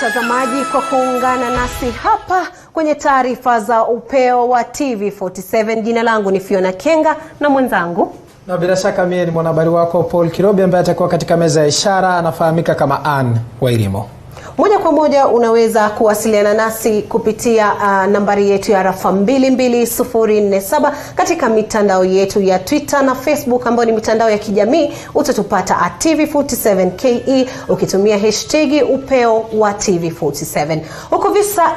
mtazamaji kwa kuungana nasi hapa kwenye taarifa za Upeo wa TV47. Jina langu ni Fiona Kenga na mwenzangu. Na bila shaka mimi ni mwanahabari wako Paul Kirobi ambaye atakuwa katika meza ya ishara, anafahamika kama Ann Wairimo. Moja kwa moja unaweza kuwasiliana nasi kupitia nambari yetu ya rafa 22047 katika mitandao yetu ya Twitter na Facebook ambayo ni mitandao ya kijamii. Utatupata @TV47KE ukitumia hashtag Upeo wa TV47. Huko visa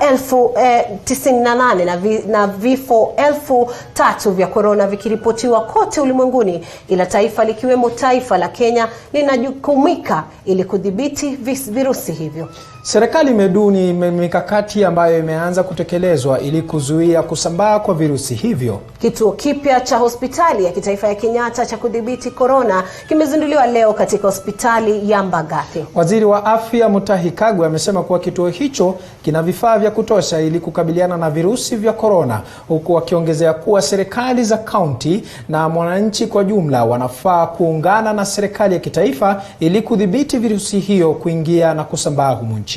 98 na vifo 3,000 vya corona vikiripotiwa kote ulimwenguni, ila taifa likiwemo taifa la Kenya linajukumika ili kudhibiti virusi hivyo. Serikali imeduni mikakati ambayo imeanza kutekelezwa ili kuzuia kusambaa kwa virusi hivyo. Kituo kipya cha hospitali ya kitaifa ya Kenyatta cha kudhibiti corona kimezinduliwa leo katika hospitali ya Mbagathi. Waziri wa Afya Mutahi Kagwe amesema kuwa kituo hicho kina vifaa vya kutosha ili kukabiliana na virusi vya corona, huku akiongezea kuwa serikali za kaunti na mwananchi kwa jumla wanafaa kuungana na serikali ya kitaifa ili kudhibiti virusi hiyo kuingia na kusambaa humu nchini.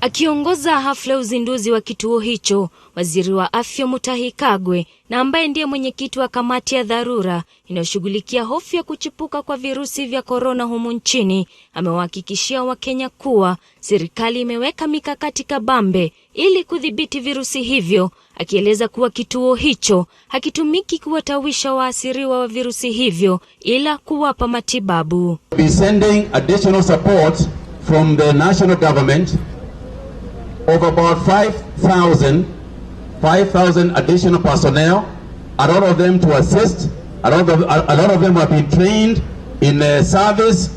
Akiongoza hafla uzinduzi wa kituo hicho, waziri wa Afya Mutahi Kagwe, na ambaye ndiye mwenyekiti wa kamati ya dharura inayoshughulikia hofu ya kuchipuka kwa virusi vya corona humu nchini, amewahakikishia Wakenya kuwa serikali imeweka mikakati kabambe ili kudhibiti virusi hivyo, akieleza kuwa kituo hicho hakitumiki kuwatawisha waasiriwa wa virusi hivyo ila kuwapa matibabu. Be sending additional support from the national government of about 5,000 additional personnel, a lot of them to assist, a lot of them have been trained in service,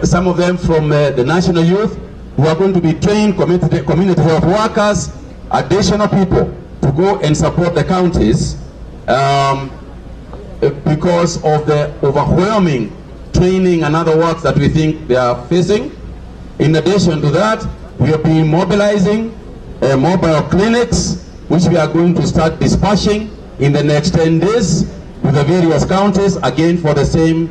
some of them from the national youth who are going to be trained, community health workers, additional people to go and support the counties because of the overwhelming training and other works that we think they are facing. In addition to that, we have been mobilizing mobile clinics, which we are going to start dispatching in the next 10 days with the various counties, again for the same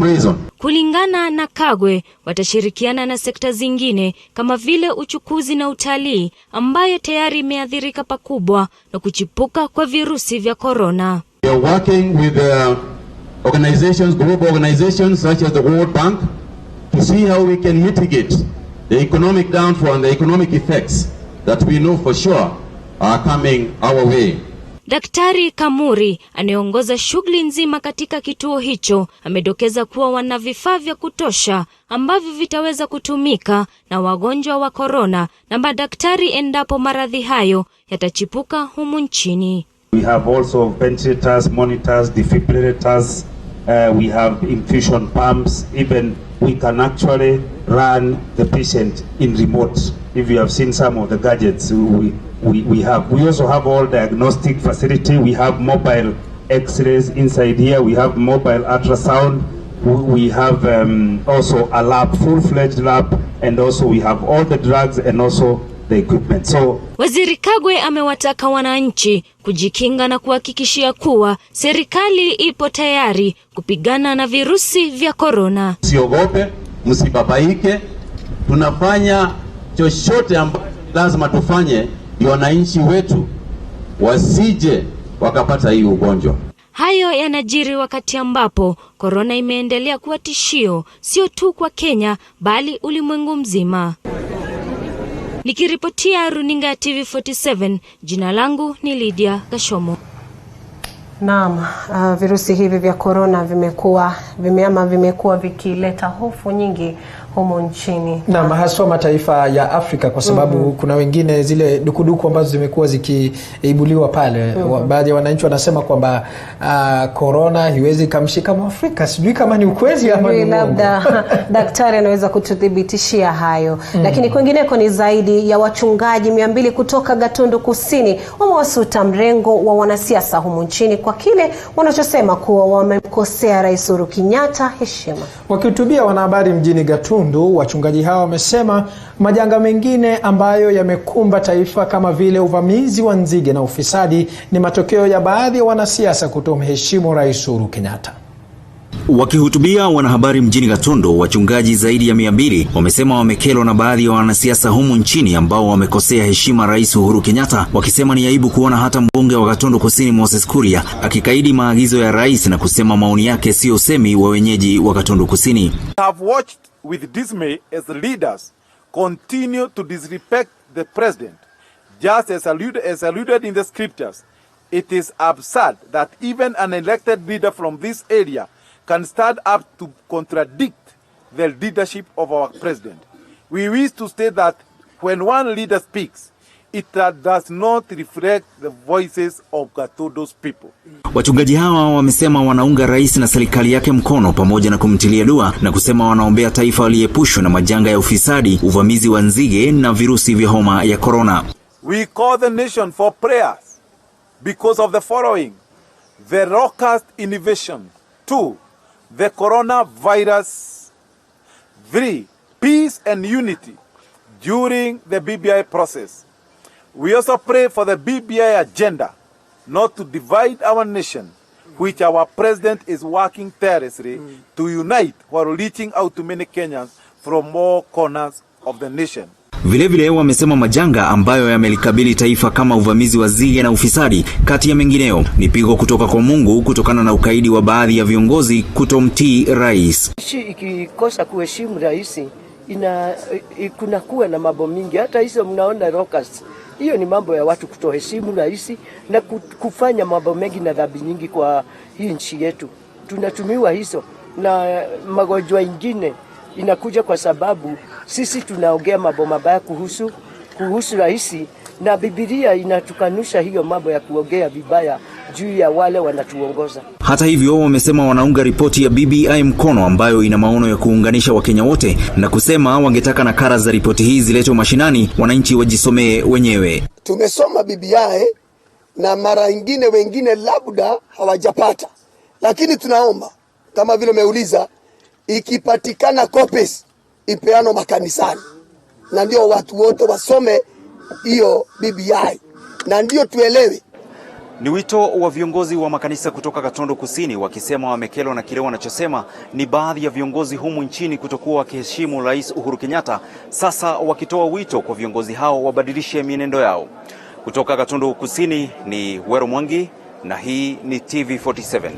reason. Kulingana na Kagwe, watashirikiana na sekta zingine kama vile uchukuzi na utalii ambayo tayari imeathirika pakubwa na kuchipuka kwa virusi vya corona. We are working with organizations, global organizations such as the World Bank, to see how we can mitigate the economic downfall and the economic effects that we know for sure are coming our way. Daktari Kamuri anayeongoza shughuli nzima katika kituo hicho amedokeza kuwa wana vifaa vya kutosha ambavyo vitaweza kutumika na wagonjwa wa corona na madaktari endapo maradhi hayo yatachipuka humu nchini. We have also ventilators, monitors, defibrillators, we have infusion pumps, even we can actually run the patient in remote. If you have seen some of the gadgets we have. We also have all diagnostic facility. We have mobile x-rays inside here. We have mobile ultrasound. We have also a lab, full-fledged lab, and also we have all the drugs and also the equipment. So Waziri Kagwe amewataka wananchi kujikinga na kuhakikishia kuwa serikali ipo tayari kupigana na virusi vya corona. Usiogope, msibabaike. Tunafanya chochote ambacho lazima tufanye ndio wananchi wetu wasije wakapata hii ugonjwa. Hayo yanajiri wakati ambapo corona imeendelea kuwa tishio sio tu kwa Kenya bali ulimwengu mzima. Nikiripotia runinga ya TV47, jina langu ni Lydia Gashomo. Naam, virusi hivi vya corona vimekuwa vikileta hofu nyingi humo nchini. Na haswa mataifa ya Afrika kwa sababu kuna wengine zile dukuduku ambazo zimekuwa zikiibuliwa pale. Baadhi ya wananchi wanasema kwamba corona haiwezi kumshika Mwafrika. Sijui kama ni ukweli ama ni labda daktari anaweza kututhibitishia hayo. Lakini kwingineko ni zaidi ya wachungaji 200 kutoka Gatundu Kusini wamewasuta mrengo wa wanasiasa humu nchini kwa kile wanachosema kuwa wamemkosea Rais Uhuru Kenyatta heshima. Wakihutubia wanahabari mjini Gatundu, wachungaji hao wamesema majanga mengine ambayo yamekumba taifa kama vile uvamizi wa nzige na ufisadi ni matokeo ya baadhi ya wanasiasa kutomheshimu Rais Uhuru Kenyatta. Wakihutubia wanahabari mjini Gatundu, wachungaji zaidi ya 200 wamesema wamekelwa na baadhi ya wanasiasa humu nchini ambao wamekosea heshima Rais Uhuru Kenyatta, wakisema ni aibu kuona hata mbunge wa Gatundu Kusini Moses Kuria akikaidi maagizo ya rais na kusema maoni yake sio usemi wa wenyeji wa Gatundu Kusini. Have watched with dismay as leaders continue to disrespect the president. Just as alluded in the scriptures, it is absurd that even an elected leader from this area can stand up to contradict the leadership of our president. We wish to state that when one leader speaks, it does not reflect the voices of Gatundu's people. Wachungaji hawa wamesema wanaunga rais na serikali yake mkono pamoja na kumtilia dua, na kusema wanaombea taifa liepushwe na majanga ya ufisadi, uvamizi wa nzige na virusi vya homa ya corona. We call the nation for prayers because of the following: the locust invasion; 2, the coronavirus; 3, peace and unity during the BBI process. We also pray for the BBI agenda not to divide our nation, which our president is working tirelessly to unite while reaching out to many Kenyans from all corners of the nation. Vilevile wamesema majanga ambayo yamelikabili taifa kama uvamizi wa nzige na ufisadi, kati ya mengineo, ni pigo kutoka kwa Mungu kutokana na ukaidi wa baadhi ya viongozi kutomtii rais. Ikikosa kuheshimu rais, kuna kuwa na mambo mingi. Hata hizo mnaona locust, hiyo ni mambo ya watu kutoheshimu rais na kufanya mambo mengi na dhambi nyingi kwa hii nchi yetu. Tunatumiwa hizo, na magonjwa ingine inakuja kwa sababu sisi tunaongea mambo mabaya kuhusu rais, na Biblia inatukanusha hiyo mambo ya kuongea vibaya juu ya wale wanatuongoza. Hata hivyo wamesema wanaunga ripoti ya BBI mkono ambayo ina maono ya kuunganisha Wakenya wote, na kusema wangetaka nakala za ripoti hii ziletwe mashinani, wananchi wajisomee wenyewe. Tumesoma BBI na mara nyingine wengine labda hawajapata, lakini tunaomba kama vile umeuliza, ikipatikana copies ipeano makanisani, na ndio watu wote wasome hiyo BBI na ndio tuelewe. Ni wito wa viongozi wa makanisa kutoka Gatundu Kusini, wakisema wamekelwa na kile wanachosema ni baadhi ya viongozi humu nchini kutokuwa wakiheshimu Rais Uhuru Kenyatta, sasa wakitoa wito kwa viongozi hao wabadilishe mienendo yao. Kutoka Gatundu Kusini ni Wero Mwangi, na hii ni TV47.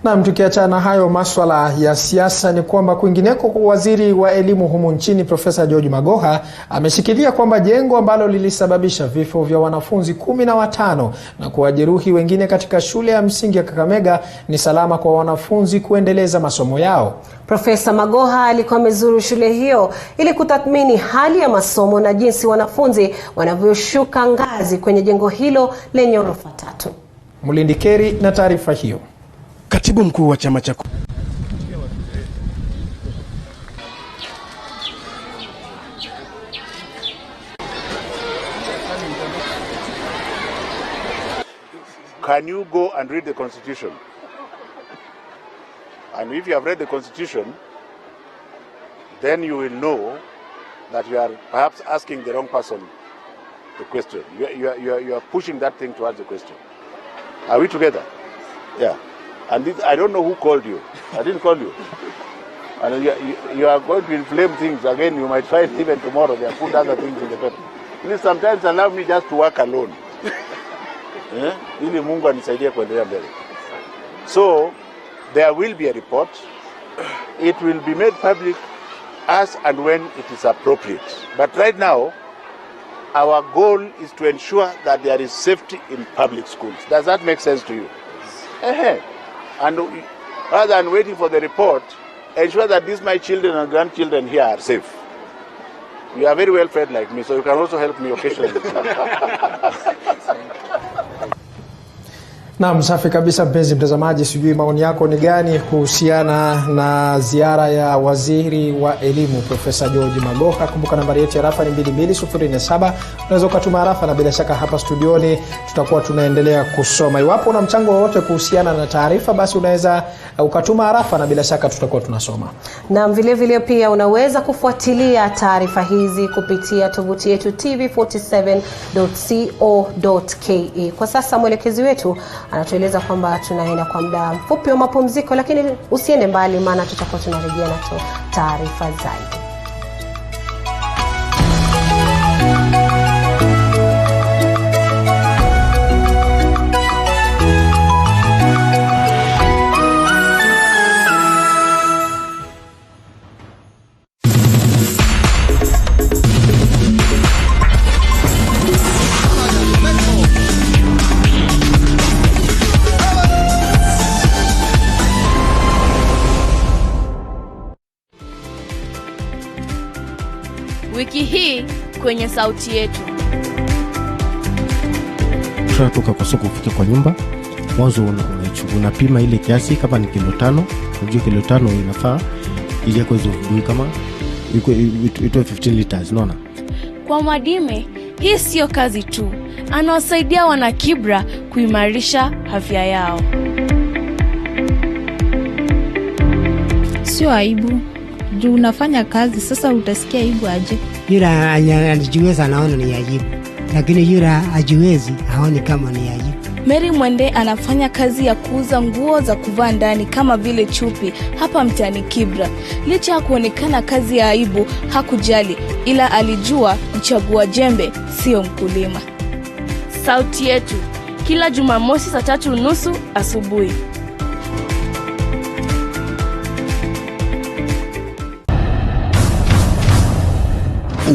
Na tukiachana hayo maswala ya siasa, ni kwamba kwingineko kwa waziri wa elimu humu nchini Profesa George Magoha ameshikilia kwamba jengo ambalo lilisababisha vifo vya wanafunzi 15 na kuwajeruhi wengine katika shule ya msingi ya Kakamega ni salama kwa wanafunzi kuendeleza masomo yao. Profesa Magoha alikuwa amezuru shule hiyo ili kutathmini hali ya masomo na jinsi wanafunzi wanavyoshuka ngazi kwenye jengo hilo lenye orofa 3. Mulindi Keri na taarifa hiyo. Katibu mkuu wa chama cha Can you go and read the Constitution? And if you have read the Constitution, then you will know that you are perhaps asking the wrong person the question. You are pushing that thing towards the question. Are we together? Yeah. And this, I don't know who called you. I didn't call you. And you are going to inflame things again. You might find even tomorrow they have put other things in the paper. Please sometimes allow me just to work alone. Ili Mungu anisaidie kuendelea mbele. So there will be a report. It will be made public as and when it is appropriate. But right now, our goal is to ensure that there is safety in public schools. Does that make sense to you? And rather than waiting for the report, ensure that these my children and grandchildren here are safe. You are very well fed like me, so you can also help me occasionally. Na msafi kabisa mpenzi mtazamaji, sijui maoni yako ni gani kuhusiana na ziara ya waziri wa elimu Profesa George Magoha. Kumbuka nambari yetu ya rafa ni 22047. Unaweza kutuma rafa na bila shaka hapa studioni tutakuwa tunaendelea kusoma. Iwapo una mchango wowote kuhusiana na taarifa, basi unaweza ukatuma rafa na bila shaka tutakuwa tunasoma. Na vile vile pia unaweza kufuatilia taarifa hizi kupitia tovuti yetu tv47.co.ke. Kwa sasa mwelekezi wetu Anatueleza kwamba tunaenda kwa muda mfupi wa mapumziko, lakini usiende mbali maana tutakuwa tunarejea na taarifa zaidi. Wiki hii kwenye sauti yetu. Tunatoka kwa soko kufika kwa nyumba. Mwanzo unapima ile kiasi kama ni kilo 5. Unajua kilo 5 inafaa ili kwa hizo vibuyu kama ito 15 liters, unaona? Kwa Mwadime, hii sio kazi tu. Anawasaidia wana Kibra kuimarisha afya yao. Sio aibu. Juu unafanya kazi, sasa utasikia aibu aje? Yule anajiweza anaona ni aibu, lakini yule hajiwezi haoni kama ni aibu. Mary Mwende anafanya kazi ya kuuza nguo za kuvaa ndani kama vile chupi hapa mtaani Kibra. Licha ya kuonekana kazi ya aibu, hakujali, ila alijua mchagua jembe sio mkulima. Sauti yetu kila Jumamosi saa 3:30 asubuhi.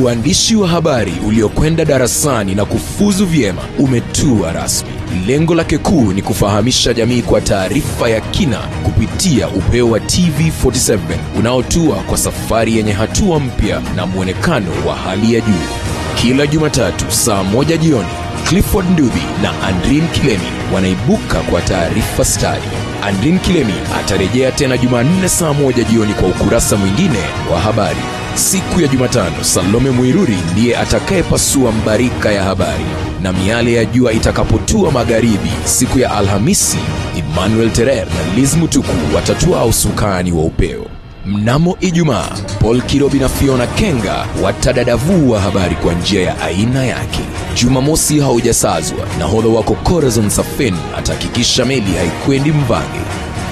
Uandishi wa habari uliokwenda darasani na kufuzu vyema umetua rasmi. Lengo lake kuu ni kufahamisha jamii kwa taarifa ya kina kupitia Upeo wa TV47 unaotua kwa safari yenye hatua mpya na muonekano wa hali ya juu. Kila Jumatatu saa 1 jioni, Clifford Ndubi na Andrin Kilemi wanaibuka kwa taarifa stadi. Andrin Kilemi atarejea tena Jumanne saa 1 jioni kwa ukurasa mwingine wa habari. Siku ya Jumatano, Salome Muiruri ndiye atakayepasua mbarika ya habari. Na miale ya jua itakapotua magharibi, siku ya Alhamisi, Emmanuel Terer na Liz Mutuku watatua usukani wa Upeo. Mnamo Ijumaa, Paul Kirobi na Fiona Kenga watadadavua habari kwa njia ya aina yake. Jumamosi haujasazwa, nahodha wako Corazon Safen atahakikisha meli haikwendi mvange.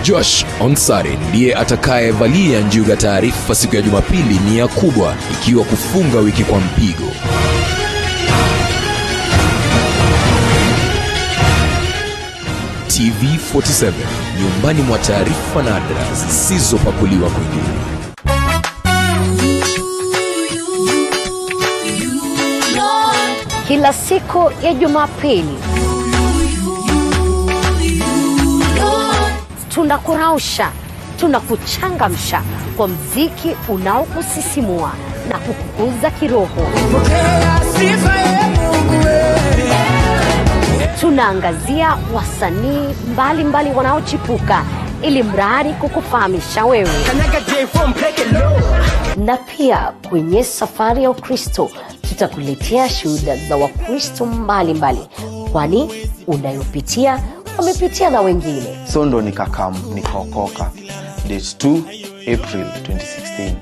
Josh Onsare ndiye atakayevalia njuga taarifa siku ya Jumapili nia kubwa ikiwa kufunga wiki kwa mpigo. TV47, nyumbani mwa taarifa nadra zisizopakuliwa kwingine. Kila siku ya Jumapili tunakurausha, tunakuchangamsha kwa mziki unaokusisimua na kukukuza kiroho. Tunaangazia wasanii mbalimbali wanaochipuka ili mradi kukufahamisha wewe. Na pia kwenye safari ya Ukristo tutakuletea shuhuda za Wakristo mbalimbali, kwani unayopitia wamepitia na wengine. Sondo nikaokoka. Date 2 April 2016.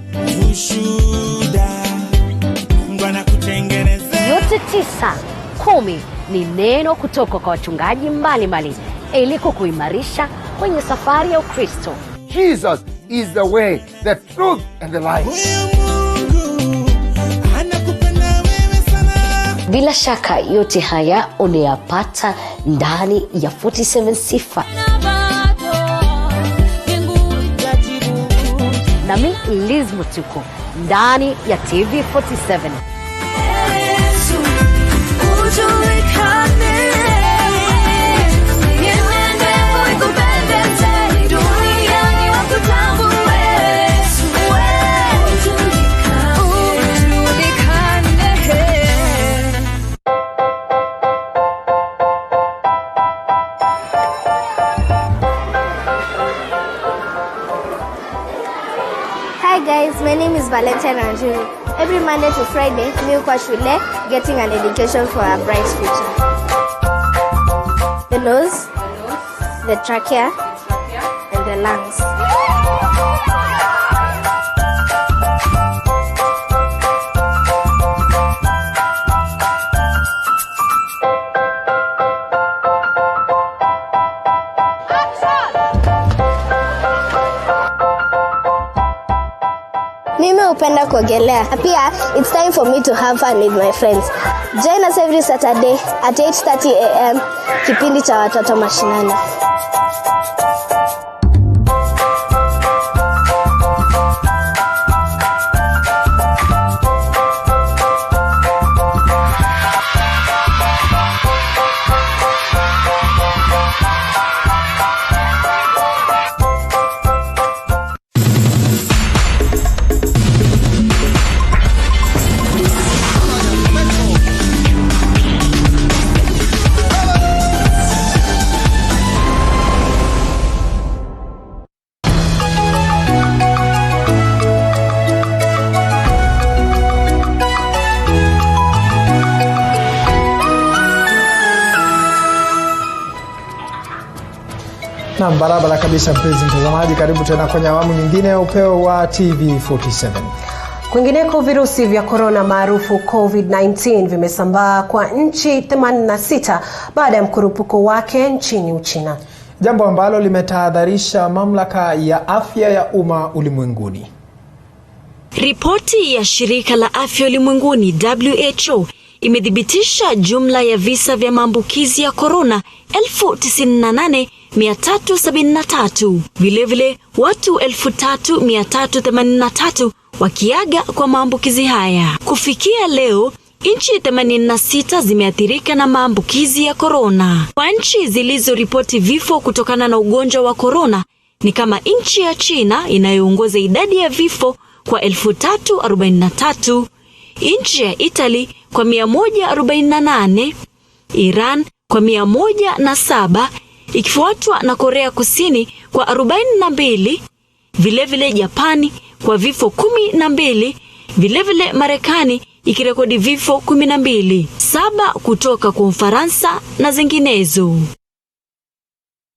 Yote 9-10 ni neno kutoka kwa wachungaji mbalimbali ili kukuimarisha kwenye safari ya Ukristo. Jesus is the way, the truth and the life. Bila shaka yote haya unayapata ndani ya 47 Sifa. Nami Liz Mutuku ndani ya TV47. Hi guys, my name is Valentine Anjuri. Every Monday to Friday, we go shule, getting an education for a bright future. The nose, the trachea, and the lungs. hupenda kuogelea. Pia it's time for me to have fun with my friends. Join us every Saturday at 8:30 a.m. kipindi cha watoto mashinani. Na barabara kabisa mpenzi mtazamaji, karibu tena kwenye awamu nyingine ya Upeo wa TV47. Kwingineko, virusi vya corona maarufu COVID-19 vimesambaa kwa nchi 86 baada ya mkurupuko wake nchini Uchina. Jambo ambalo limetahadharisha mamlaka ya afya ya umma ulimwenguni. Ripoti ya shirika la afya ulimwenguni WHO imedhibitisha jumla ya visa vya maambukizi ya corona 98,373. Vilevile watu 3,383 wakiaga kwa maambukizi haya. Kufikia leo, nchi 86 zimeathirika na maambukizi ya corona. Kwa nchi zilizoripoti vifo kutokana na ugonjwa wa corona ni kama nchi ya China inayoongoza idadi ya vifo kwa 343, nchi ya Italy kwa 148, Iran kwa 107, ikifuatwa na Korea Kusini kwa 42, vilevile Japani kwa vifo 12, vilevile Marekani ikirekodi vifo 12, 7 kutoka kwa Ufaransa na zinginezo.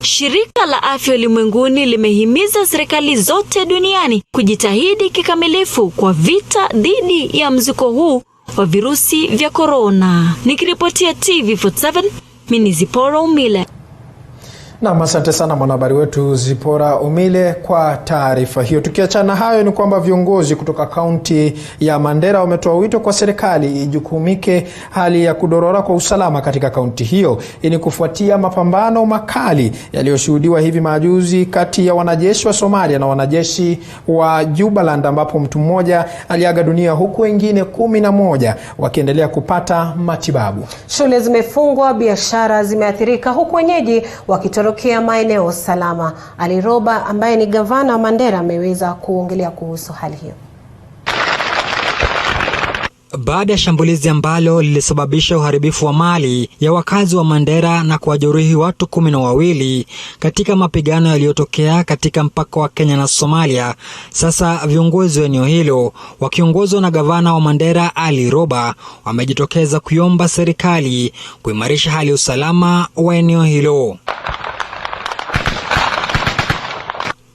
Shirika la afya ulimwenguni limehimiza serikali zote duniani kujitahidi kikamilifu kwa vita dhidi ya mzuko huu wa virusi vya corona. Nikiripotia TV47, mimi ni Zipora Umile. Na asante sana mwanahabari wetu Zipora Umile kwa taarifa hiyo. Tukiachana hayo ni kwamba viongozi kutoka kaunti ya Mandera wametoa wito kwa serikali ijukumike hali ya kudorora kwa usalama katika kaunti hiyo. Ili kufuatia mapambano makali yaliyoshuhudiwa hivi majuzi kati ya wanajeshi wa Somalia na wanajeshi wa Jubaland, ambapo mtu mmoja aliaga dunia huku wengine 11 wakiendelea kupata matibabu. Shule zimefungwa, biashara zimeathirika, huku wenyeji wakitoroka maeneo salama. Ali Roba ambaye ni gavana wa Mandera ameweza kuongelea kuhusu hali hiyo. Baada ya shambulizi ambalo lilisababisha uharibifu wa mali ya wakazi wa Mandera na kuwajeruhi watu 12 katika mapigano yaliyotokea katika mpaka wa Kenya na Somalia, sasa viongozi wa eneo hilo wakiongozwa na gavana wa Mandera Ali Roba wamejitokeza kuiomba serikali kuimarisha hali ya usalama wa eneo hilo.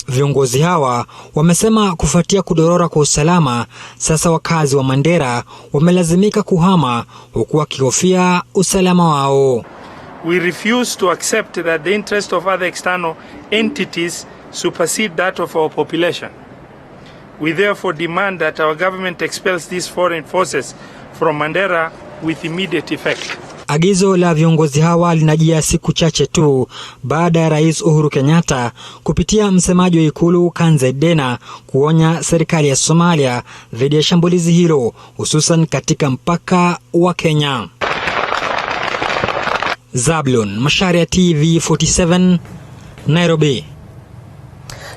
Viongozi hawa wamesema kufuatia kudorora kwa usalama, sasa wakazi wa Mandera wamelazimika kuhama huku wakihofia usalama wao. We refuse to accept that the interest of other external entities supersede that of our population. We therefore demand that our government expels these foreign forces from Mandera with immediate effect. Agizo la viongozi hawa linajia siku chache tu baada ya Rais Uhuru Kenyatta kupitia msemaji wa Ikulu Kanze Dena kuonya serikali ya Somalia dhidi ya shambulizi hilo, hususan katika mpaka wa Kenya. Zablon Macharia, TV47, Nairobi.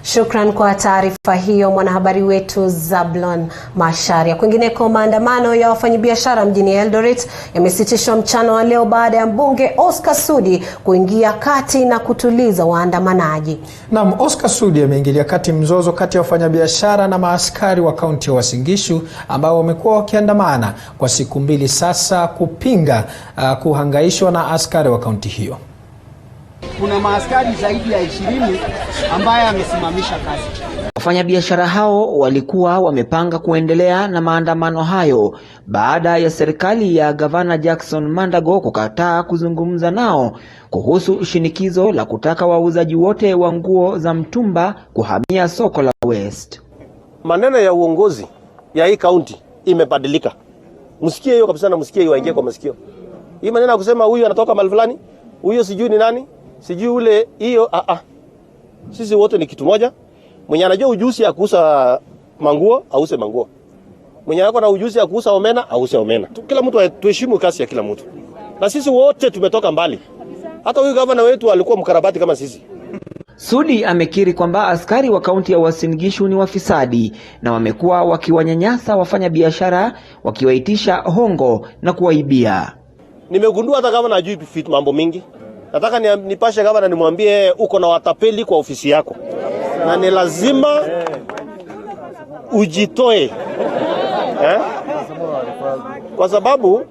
Shukran kwa taarifa hiyo mwanahabari wetu Zablon Macharia. Kwingineko, maandamano ya wafanyabiashara mjini Eldoret yamesitishwa mchana wa leo baada ya mbunge Oscar Sudi kuingia kati na kutuliza waandamanaji. Naam, Oscar Sudi ameingilia kati mzozo kati ya wafanyabiashara na maaskari wa kaunti ya Uasin Gishu ambao wamekuwa wakiandamana kwa siku 2 sasa kupinga kuhangaishwa na askari wa kaunti hiyo. Kuna maaskari zaidi ya 20 ambaye amesimamisha kazi. Wafanyabiashara hao walikuwa wamepanga kuendelea na maandamano hayo baada ya serikali ya Gavana Jackson Mandago kukataa kuzungumza nao kuhusu shinikizo la kutaka wauzaji wote wa nguo za mtumba kuhamia soko la West. Maneno ya uongozi ya hii county imebadilika. Msikie hiyo kabisa na msikie hiyo waingie kwa masikio. Hii maneno ya kusema huyu anatoka mahali fulani, huyo sijui ni nani, sijui ule hiyo Sisi wote ni kitu moja. Mwenye anajua ujuzi ya kuuza manguo, ause manguo. Mwenye ako na ujuzi ya kuuza omena, ause omena. Kila mtu tuheshimu kazi ya kila mtu. Na sisi wote tumetoka mbali. Hata huyu gavana wetu alikuwa mkarabati kama sisi. Sudi amekiri kwamba askari wa kaunti ya Uasin Gishu ni wafisadi na wamekuwa wakiwanyanyasa wafanya biashara, wakiwaitisha hongo na kuwaibia. Nimegundua hata gavana hajui mambo mingi. Nataka nipashe gavana nimwambie uko na watapeli kwa ofisi yako. Na ni lazima ujitoe. Kwa sababu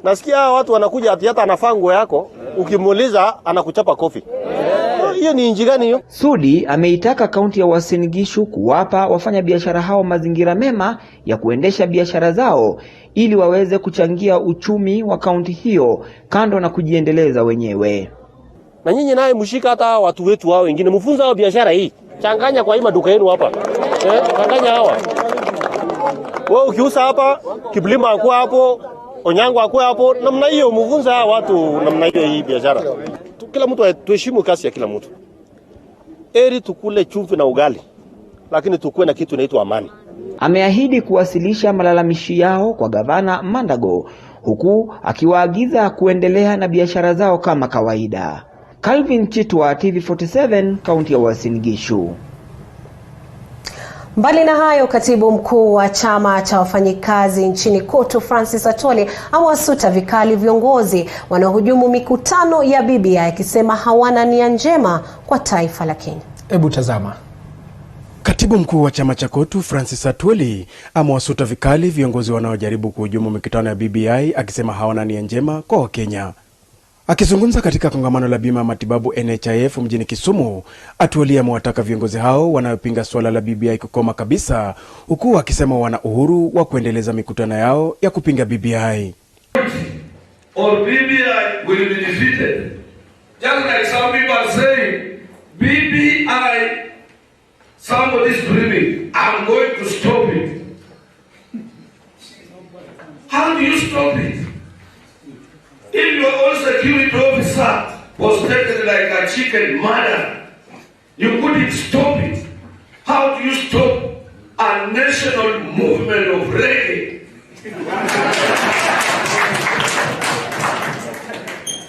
nasikia watu wanakuja hata anafaa nguo yako, ukimuuliza anakuchapa kofi. Hiyo ni inji gani hiyo? Sudi ameitaka kaunti ya Uasin Gishu kuwapa wafanya biashara hao mazingira mema ya kuendesha biashara zao ili waweze kuchangia uchumi wa kaunti hiyo kando na kujiendeleza wenyewe. Na nyinyi naye mshika hata watu wetu wao wengine, mfunza hao biashara hii. Changanya kwa hii maduka yenu hapa. Changanya hawa. Wewe ukiuza hapa, Kiblima akua hapo, Onyango akua hapo, namna hiyo mfunza watu namna hiyo hii biashara. Kila mtu tuheshimu kazi ya kila mtu. Eri tukule chumvi na ugali, lakini tukue na kitu inaitwa amani. Ameahidi kuwasilisha malalamishi yao kwa gavana Mandago, huku akiwaagiza kuendelea na biashara zao kama kawaida. Calvin Chitwa, TV47, kaunti ya Uasin Gishu. Mbali na hayo, katibu mkuu wa chama cha wafanyikazi nchini KOTU Francis Atwoli amewasuta vikali viongozi wanaohujumu mikutano ya BBI akisema hawana nia njema kwa taifa la Kenya. Hebu tazama. Katibu mkuu wa chama cha KOTU Francis Atwoli amewasuta vikali viongozi wanaojaribu kuhujumu mikutano ya BBI akisema hawana nia njema kwa Wakenya. Akizungumza katika kongamano la bima matibabu NHIF mjini Kisumu, Atwoli amewataka viongozi hao wanaopinga swala la BBI kukoma kabisa, huku akisema wana uhuru wa kuendeleza mikutano yao ya kupinga BBI. Or BBI will be defeated. Just like some people are saying, BBI, somebody is dreaming, I'm going to stop it. How do you stop it? If your own security officer was taken like a chicken murder, you couldn't stop it. How do you stop a national movement of reggae?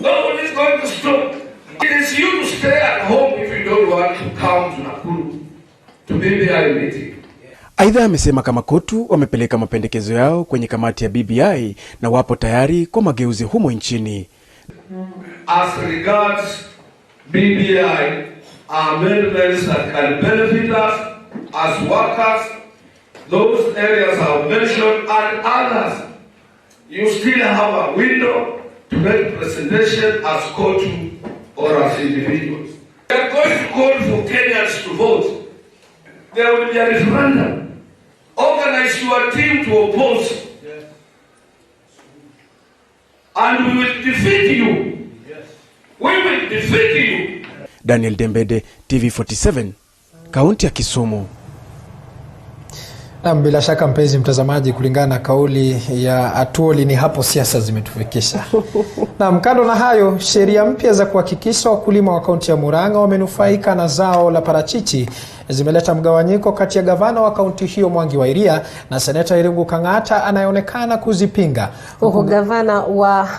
Nobody is going to stop. It is you to stay at home if you don't want to come to Nakuru to BBI meeting. Aidha amesema kama KOTU wamepeleka mapendekezo yao kwenye kamati ya BBI na wapo tayari kwa mageuzi humo nchini. As regards BBI, amendments that can benefit us as workers, those areas are mentioned and others, you still have a window to make presentation as KOTU or as individuals. We are going to call for Kenyans to vote. There will be a referendum. Organize your team to oppose. Yes. And we will defeat you. Yes. We will defeat you. Daniel Dembede, TV47, kaunti ya Kisumu. Na bila shaka mpenzi mtazamaji, kulingana na kauli ya Atwoli ni hapo siasa zimetufikisha. Na mkando na hayo, sheria mpya za kuhakikisha wakulima wa kaunti ya Murang'a wamenufaika na zao la parachichi zimeleta mgawanyiko kati ya gavana wa kaunti hiyo Mwangi wa Iria na seneta Irungu Kang'ata anayeonekana kuzipinga. Huku gavana wa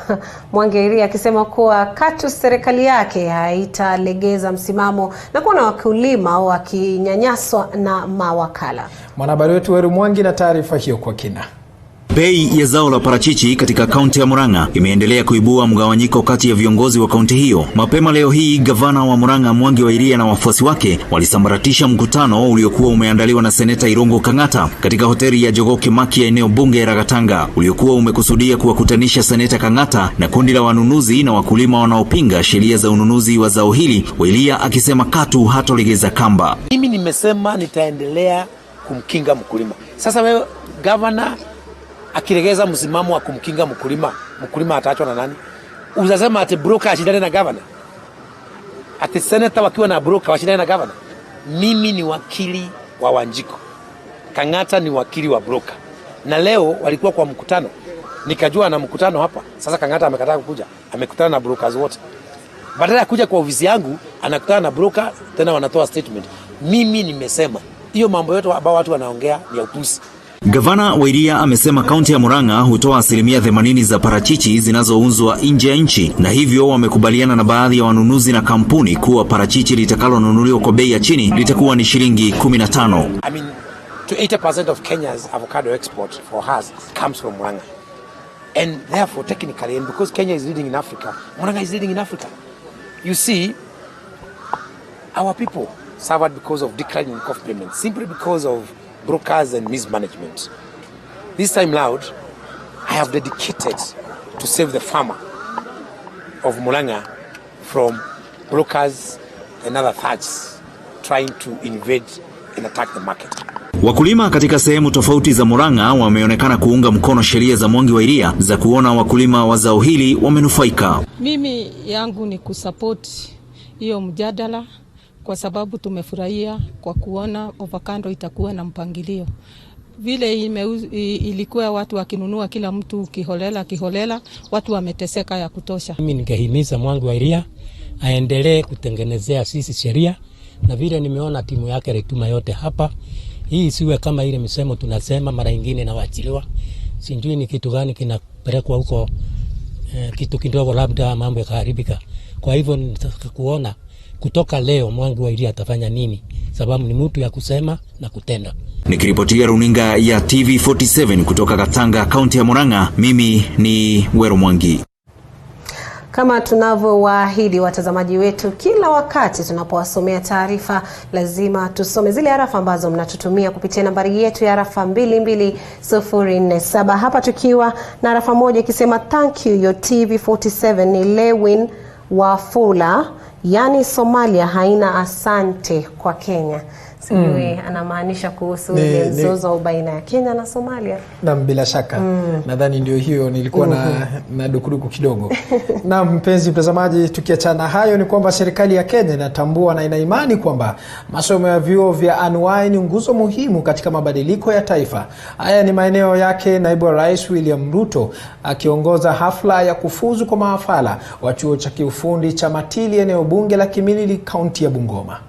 Mwangi wa Iria akisema kuwa katu serikali yake haitalegeza msimamo na kuona wakulima wakinyanyaswa na mawakala. Mwanahabari wetu Weru Mwangi na taarifa hiyo kwa kina. Bei ya zao la parachichi katika kaunti ya Murang'a imeendelea kuibua mgawanyiko kati ya viongozi wa kaunti hiyo. Mapema leo hii, gavana wa Murang'a Mwangi wa Iria na wafuasi wake walisambaratisha mkutano uliokuwa umeandaliwa na seneta Irungu Kang'ata katika hoteli ya Jogoo Kimaki ya eneo bunge la Gatanga, uliokuwa umekusudia kuwakutanisha seneta Kang'ata na kundi la wanunuzi na wakulima wanaopinga sheria za ununuzi wa zao hili, Iria akisema katu hatolegeza kamba. Mimi nimesema nitaendelea kumkinga mkulima. Sasa wewe gavana akilegeza msimamo wa kumkinga mkulima ataachwa na nani? Unasema ati broker ashindane na governor? Ati senator wakiwa na broker washindane na governor? Mimi ni wakili wa Wanjiko. Kang'ata ni wakili wa broker. na leo walikuwa kwa mkutano, nikajua na mkutano hapa. Sasa Kang'ata amekataa kukuja, amekutana na brokers wote. Badala ya kuja kwa ofisi yangu anakutana na broker, tena wanatoa statement. Mimi nimesema hiyo mambo yote ambao watu wanaongea ni ya upuzi. Gavana Wairia amesema kaunti ya Murang'a hutoa 80% za parachichi zinazouzwa nje ya nchi, na hivyo wamekubaliana na baadhi ya wanunuzi na kampuni kuwa parachichi litakalonunuliwa kwa bei ya chini litakuwa ni shilingi 15. I mean, to 80% of Kenya's avocado export for us comes from Murang'a. And therefore, technically, and because Kenya is leading in Africa, Murang'a is leading in Africa. You see, our people suffered because of decline in coffee payments, simply because of brokers and mismanagement. This time loud, I have dedicated to save the farmer of Murang'a from brokers and other thugs trying to invade and attack the market. Wakulima katika sehemu tofauti za Murang'a wameonekana kuunga mkono sheria za Mwangi wa Iria za kuona wakulima wa zao hili wamenufaika. Mimi yangu ni kusupport hiyo mjadala kwa sababu tumefurahia kwa kuona avocado itakuwa na mpangilio. Vile ilikuwa watu wakinunua kila mtu kiholela, watu wameteseka ya kutosha. Mimi ningehimiza Mwangi wa Iria aendelee kutengenezea sisi sheria, na vile nimeona timu yake retuma yote hapa. Hii siwe kama ile misemo tunasema mara nyingine na waachiliwa. Sijui ni kitu gani kinapelekwa huko, kitu kidogo labda mambo yakaharibika. Kwa hivyo nataka kuona kutoka leo Mwangi wa Iria atafanya nini, sababu ni mtu ya kusema na kutenda. Nikiripotia runinga ya TV47 kutoka Gatanga, kaunti ya Murang'a, mimi ni Wero Mwangi. Kama tunavyowaahidi watazamaji wetu, kila wakati tunapowasomea taarifa lazima tusome zile arafa ambazo mnatutumia kupitia nambari yetu ya arafa 22047. Hapa tukiwa na arafa moja ikisema thank you your TV47 ni Lewin Wafula, yani Somalia haina asante kwa Kenya. Sijui anamaanisha kuhusu mzozo baina ya Kenya na Somalia. Na bila shaka nadhani ndio hiyo, nilikuwa na dukuduku kidogo. Na mpenzi mtazamaji, tukiachana hayo ni kwamba serikali ya Kenya inatambua na ina imani kwamba masomo ya vyuo vya anuwai ni nguzo muhimu katika mabadiliko ya taifa. Haya ni maeneo yake Naibu wa Rais William Ruto akiongoza hafla ya kufuzu kwa mahafala wa chuo cha kiufundi cha Matili eneo bunge la Kimilili, kaunti ya Bungoma.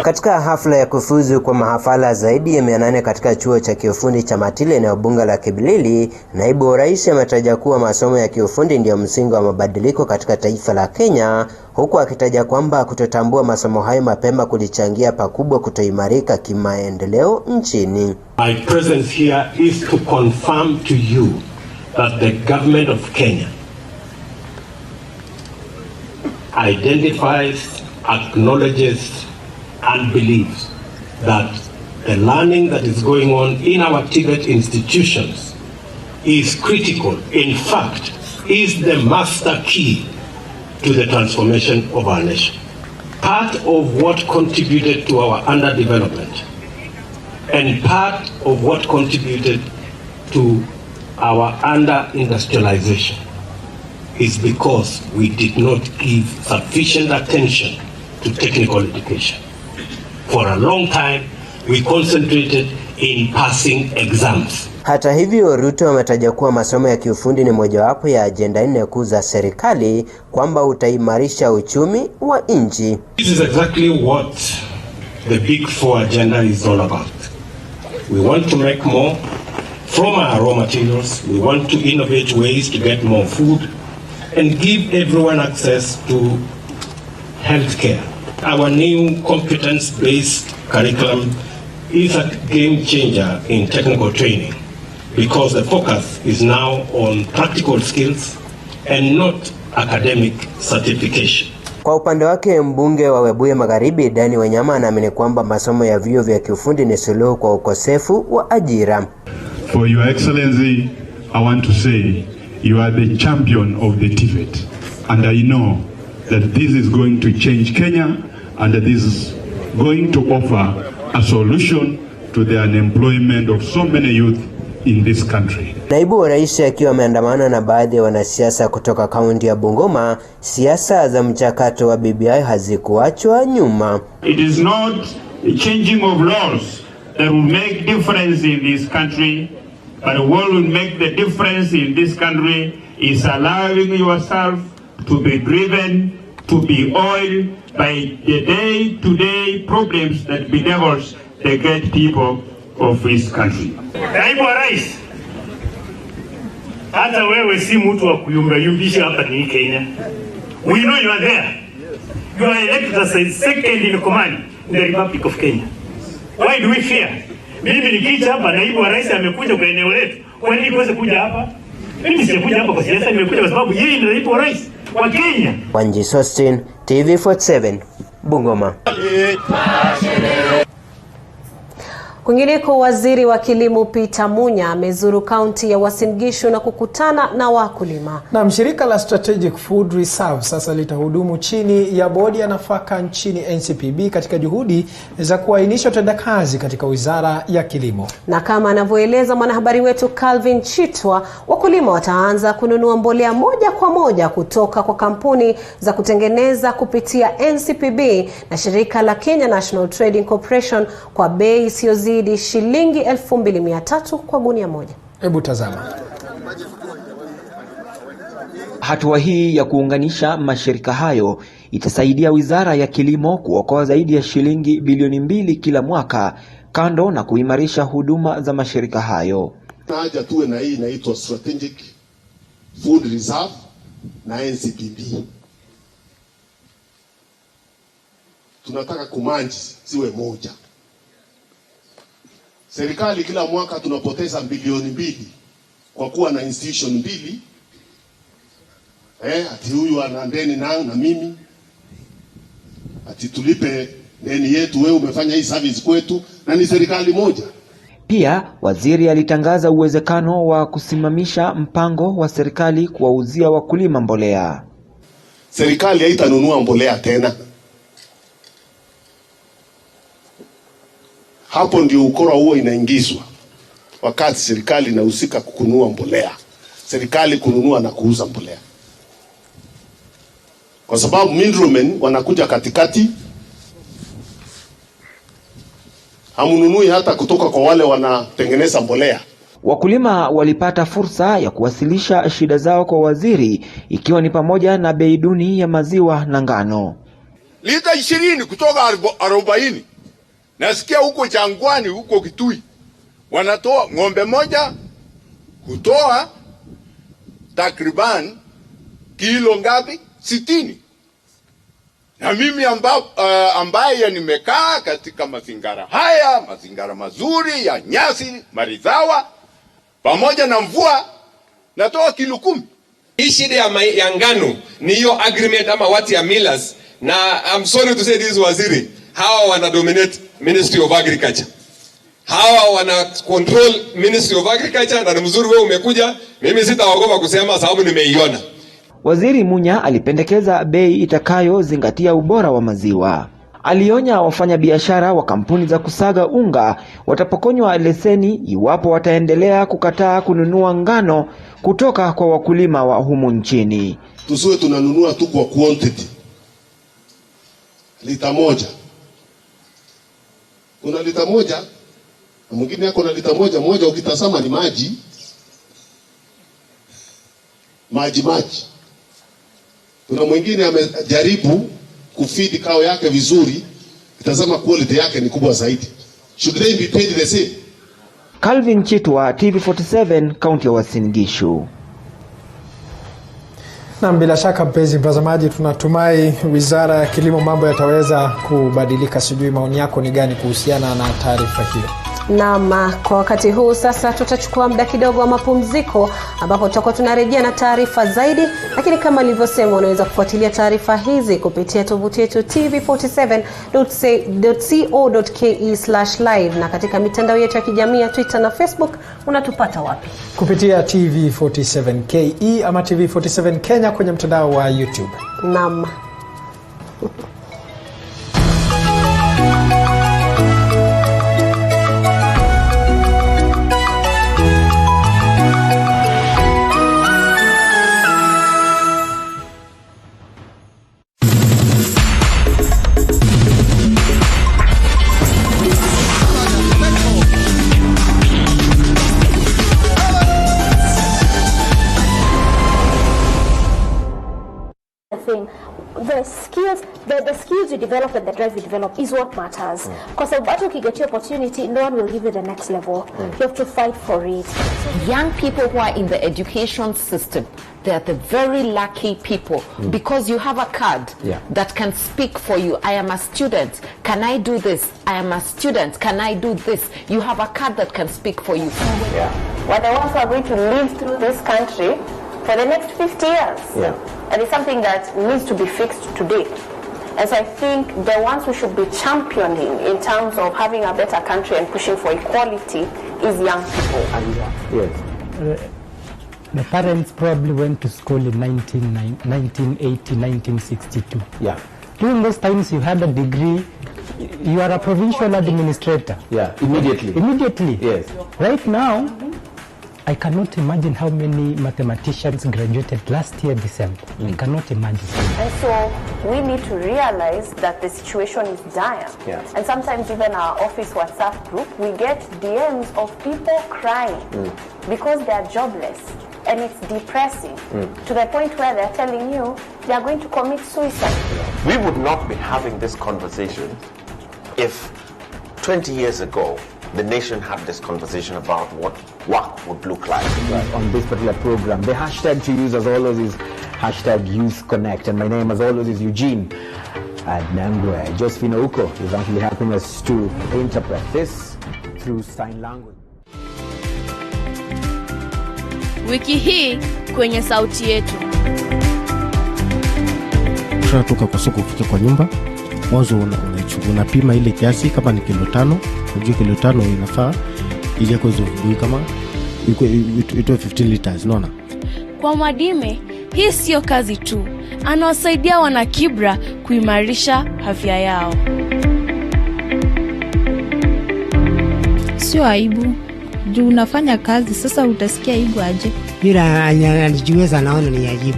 Katika hafla ya kufuzu kwa mahafala zaidi ya 800 katika chuo cha kiufundi cha Matili eneo bunge la Kimilili, Naibu wa Rais ametaja kuwa masomo ya kiufundi ndio msingi wa mabadiliko katika taifa la Kenya, huku akitaja kwamba kutotambua masomo hayo mapema kulichangia pakubwa kutoimarika kimaendeleo nchini. My presence here is to confirm to you that the government of Kenya identifies, acknowledges and believes that the learning that is going on in our TVET institutions is critical. In fact, is the master key to the transformation of our nation. Part of what contributed to our underdevelopment and part of what contributed to our under-industrialization is because we did not give sufficient attention to technical education. For a long time, we concentrated in passing exams. Hata hivyo, Ruto ametaja kuwa masomo ya kiufundi ni mojawapo ya ajenda 4 kuu za serikali, kwamba utaimarisha uchumi wa nchi. This is exactly what the Big Four agenda is all about. We want to make more from our raw materials. We want to innovate ways to get more food and give everyone access to healthcare. Our new competence-based curriculum is a game changer in technical training because the focus is now on practical skills and not academic certification. Kwa upande wake, mbunge wa Webuye Magharibi Dani Wanyama anaamini kwamba masomo ya vyuo vya kiufundi ni suluhu kwa ukosefu wa ajira. For your excellency, I want to say you are the champion of the TVET, and I know that this is going to change Kenya and that this is going to offer a solution to the unemployment of so many youth in this country. Naibu wa Rais akiwa ameandamana na baadhi ya wanasiasa kutoka kaunti ya Bungoma, siasa za mchakato wa BBI hazikuachwa nyuma. It is not a changing of laws that will make difference in this country. But what will make the difference in this country is allowing yourself to be driven, to be oiled by the day-to-day problems that bedevils the great people of this country. Naibu wa Rais, hata wewe si mtu wa kuyumbayumbisha hapa ni Kenya. We know you are there. You are elected as a second in command in the Republic of Kenya. Why do we fear? Mimi nikija hapa naibu wa Rais amekuja kwa eneo letu. Kwa nini niweze kuja hapa? Mimi sikuja hapa kwa siasa, nimekuja kwa sababu yeye ndiye naibu wa Rais wa Kenya. Wanji Sostin, TV47, Bungoma. Kwingineko, waziri wa kilimo Peter Munya amezuru kaunti ya Uasin Gishu na kukutana na wakulima. Na shirika la Strategic Food Reserve sasa litahudumu chini ya bodi ya nafaka nchini NCPB katika juhudi za kuainisha utendakazi katika wizara ya kilimo. Na kama anavyoeleza mwanahabari wetu Calvin Chitwa, wakulima wataanza kununua mbolea moja kwa moja kutoka kwa kampuni za kutengeneza kupitia NCPB na shirika la Kenya National Trading Corporation kwa bei isiyozidi shilingi 2,300 kwa gunia moja. Hebu tazama. Hatua hii ya kuunganisha mashirika hayo itasaidia wizara ya kilimo kuokoa zaidi ya shilingi bilioni 2 kila mwaka, kando na kuimarisha huduma za mashirika hayo. Haja tuwe na hii inaitwa Strategic Food Reserve na NCPB. Tunataka kumanji siwe moja. Serikali kila mwaka tunapoteza bilioni 2 kwa kuwa na institution 2. Ati huyu ana deni na mimi. Ati tulipe deni yetu, wewe umefanya hii service kwetu, na ni serikali moja. Pia waziri alitangaza uwezekano wa kusimamisha mpango wa serikali kuwauzia wakulima mbolea. Serikali haitanunua mbolea tena. Hapo ndio ukora huo inaingizwa. Wakati serikali inahusika kununua mbolea, serikali kununua na kuuza mbolea. Kwa sababu middlemen wanakuja katikati, hamununui hata kutoka kwa wale wanatengeneza mbolea. Wakulima walipata fursa ya kuwasilisha shida zao kwa waziri, ikiwa ni pamoja na bei duni ya maziwa na ngano. Lita 20 kutoka 40. Nasikia huko Jangwani, huko Kitui, wanatoa ng'ombe moja kutoa takriban kilo ngapi? 60. Na mimi ambaye nimekaa katika mazingara haya, mazingara mazuri ya nyasi maridhawa pamoja na mvua, natoa kilo 10. Hii shida ya ngano ni hiyo agreement ama wati ya millers, na I'm sorry to say this waziri, hawa wana dominate Ministry of Agriculture. Hawa wana control Ministry of Agriculture, na mzuri wewe umekuja, mimi sitaogopa kusema sababu nimeiona. Waziri Munya alipendekeza bei itakayozingatia ubora wa maziwa. Alionya wafanyabiashara wa kampuni za kusaga unga watapokonywa leseni iwapo wataendelea kukataa kununua ngano kutoka kwa wakulima wa humu nchini. Tusiwe tunanunua tu kwa quantity. Lita moja. Kuna lita moja, na mwingine yako na lita moja ukitazama ni maji. Maji. Kuna mwingine amejaribu kufeed kao yake vizuri, kitazama quality yake ni kubwa zaidi. Should they be paid the same? Calvin Chitwa, TV47, kaunti ya Uasin Gishu. Na bila shaka mpenzi mtazamaji, tunatumai wizara ya kilimo mambo yataweza kubadilika. Sijui maoni yako ni gani kuhusiana na taarifa hiyo? Naam, kwa wakati huu sasa tutachukua muda kidogo wa mapumziko ambapo tutakuwa tunarejea na taarifa zaidi, lakini kama nilivyosema unaweza kufuatilia taarifa hizi kupitia tovuti yetu tv47.co.ke/live na katika mitandao yetu ya kijamii ya Twitter na Facebook. Unatupata wapi? Kupitia TV47 KE ama TV47 Kenya kwenye mtandao wa YouTube. Naam. thing. The skills you develop and the drive you develop is what matters. Because if you get your opportunity, no one will give you the next level. You have to fight for it. Young people who are in the education system, they are the very lucky people because you have a card that can speak for you. I am a student. Can I do this? I am a student. Can I do this? You have a card that can speak for you. We're the ones who are going to live through this country for the next 50 years. And it's something that needs to be fixed today. And so I think the ones who should be championing in terms of having a better country and pushing for equality is young people. The parents probably went to school in 1980, 1962. During those times you had a degree, you are a provincial administrator. Immediately. Yes. Right now, I cannot imagine how many mathematicians graduated last year December. I cannot imagine. And so we need to realize that the situation is dire. And sometimes even our office WhatsApp group, we get DMs of people crying because they are jobless. And it's depressing to the point where they're telling you they are going to commit suicide. We would not be having this conversation if 20 years ago the nation had this conversation about what work would look like. On this particular program, the hashtag to use as always is hashtag Youth Connect, and my name as always is Eugene Adnangwe. Josephine Uko is actually helping us to interpret this through sign language. Wiki hii kwenye sauti yetu. Tunatoka kwa soko kufika kwa nyumba. Mwanzo unapima ile kiasi kama ni kilo 5. Unajua kilo 5 inafaa ili kuweza kujui kama ito 15 liters, unaona? Kwa Mwadime, hii sio kazi tu. Anawasaidia wana Kibra kuimarisha afya yao. Sio aibu. Juu unafanya kazi, sasa utasikia aibu aje? Yule anajiweza anaona ni aibu,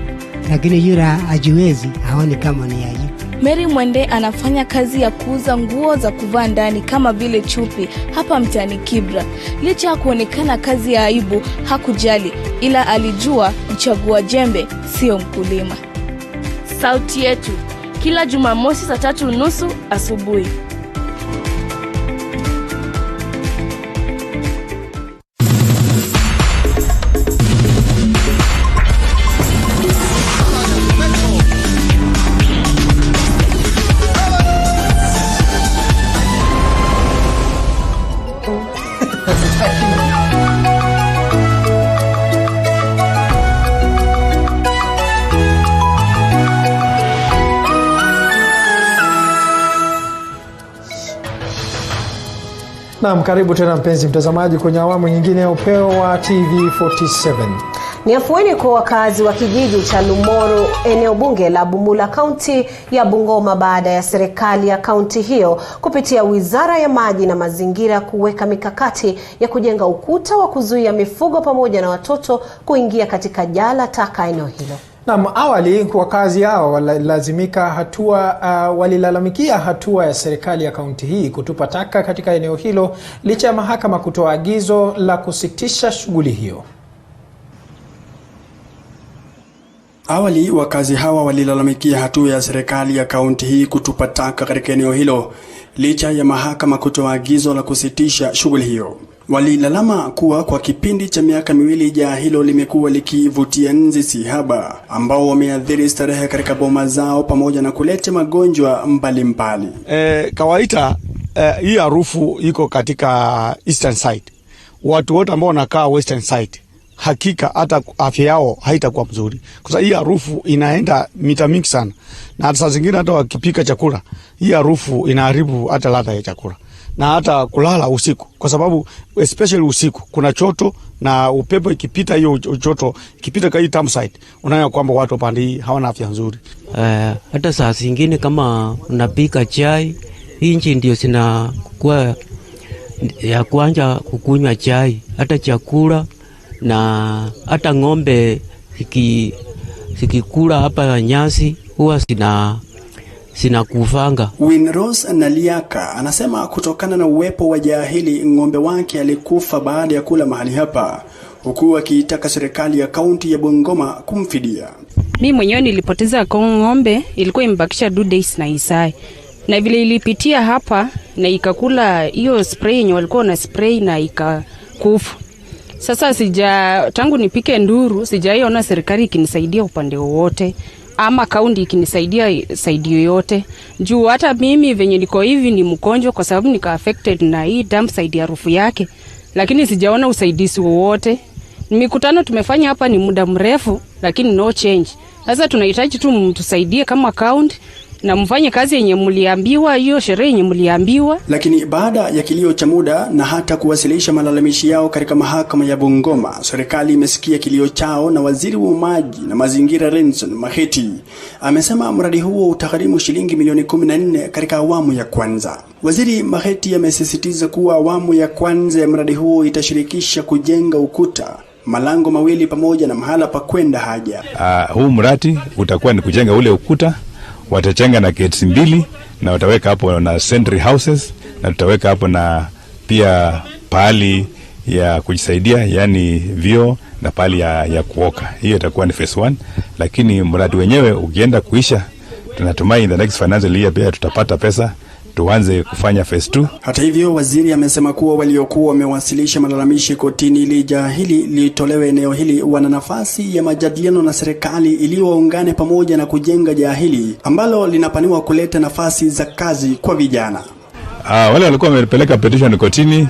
lakini yule hajiwezi haoni kama ni aibu. Mary Mwende anafanya kazi ya kuuza nguo za kuvaa ndani kama vile chupi hapa mtaani Kibra. Licha ya kuonekana kazi ya aibu, hakujali, ila alijua mchagua jembe sio mkulima. Sauti yetu kila Jumamosi saa 3:30 asubuhi. Naam, karibu tena mpenzi mtazamaji kwenye awamu nyingine ya Upeo wa TV47. Ni afueni kwa wakazi wa kijiji cha Lumoro, eneo bunge la Bumula, kaunti ya Bungoma, baada ya serikali ya kaunti hiyo kupitia Wizara ya Maji na Mazingira kuweka mikakati ya kujenga ukuta wa kuzuia mifugo pamoja na watoto kuingia katika jala taka eneo hilo. Na awali wakazi hao walilalamikia hatua ya serikali ya kaunti hii kutupa taka katika eneo hilo licha ya mahakama kutoa agizo la kusitisha shughuli hiyo. Awali wakazi hawa walilalamikia hatua ya serikali ya kaunti hii kutupa taka katika eneo hilo licha ya mahakama kutoa agizo la kusitisha shughuli hiyo. Walilalama kuwa kwa kipindi cha miaka 2 jaa hilo limekuwa likivutia nzi sihaba ambao wameathiri starehe katika boma zao pamoja na kuleta magonjwa mbalimbali. Kawaida hii harufu iko katika eastern side. Watu wote ambao wanakaa western side hakika hata afya yao haitakuwa mzuri. Kwa sababu hii harufu inaenda mita mingi sana. Na hata saa zingine hata wakipika chakula, hii harufu inaharibu hata ladha ya chakula. Na hata kulala usiku, kwa sababu especially usiku kuna choto na upepo ikipita hiyo choto ikipita kwa hii term site unaona kwamba watu pande hawana afya nzuri. Hata saa zingine kama unapika chai, hii nchi ndio sinakuwa ya kuanza kukunywa chai, hata chakula na hata ng'ombe sikikula hapa nyasi huwa sina kufanga. Winrose Naliaka anasema kutokana na uwepo wa jahili ng'ombe wake alikufa baada ya kula mahali hapa, huku akiitaka serikali ya kaunti ya Bungoma kumfidia. Mimi mwenyewe nilipoteza ng'ombe, ilikuwa imebakisha 2 days na isai. Na vile ilipitia hapa na ikakula hiyo spray yenye walikuwa na spray na ikakufa. Sasa tangu nipike nduru, sijaiona serikali ikinisaidia upande wote ama kaunti ikinisaidia saidi yoyote. Juu hata mimi venye niko hivi ni mgonjwa kwa sababu nika affected na hii dump side ya rufu yake. Lakini sijaona usaidizi wowote. Mikutano tumefanya hapa ni muda mrefu lakini no change. Sasa tunahitaji tu mtusaidie kama kaunti na mfanye kazi yenye mliambiwa, hiyo sherehe yenye mliambiwa. Lakini baada ya kilio cha muda na hata kuwasilisha malalamishi yao katika mahakama ya Bungoma, serikali imesikia kilio chao na waziri wa maji na mazingira Renson Maheti amesema mradi huo utagharimu shilingi milioni 14 katika awamu ya kwanza. Waziri Maheti amesisitiza kuwa awamu ya kwanza ya mradi huo itashirikisha kujenga ukuta, malango mawili pamoja na mahala pa kwenda haja. Huu mradi utakuwa ni kujenga ule ukuta, watachenga na gates 2 na wataweka hapo na sentry houses na tutaweka hapo na pia pahali ya kujisaidia, yani vio na pahali ya kuoka. Hiyo itakuwa ni phase 1, lakini mradi wenyewe ukienda kuisha, tunatumai in the next financial year pia tutapata pesa tuanze kufanya phase 2. Hata hivyo, waziri amesema kuwa waliokuwa wamewasilisha malalamishi kotini ili hili litolewe eneo hili wana nafasi ya majadiliano na serikali ili waungane pamoja na kujenga jahili ambalo linapaniwa kuleta nafasi za kazi kwa vijana. Wale walikuwa wamepeleka petition kotini,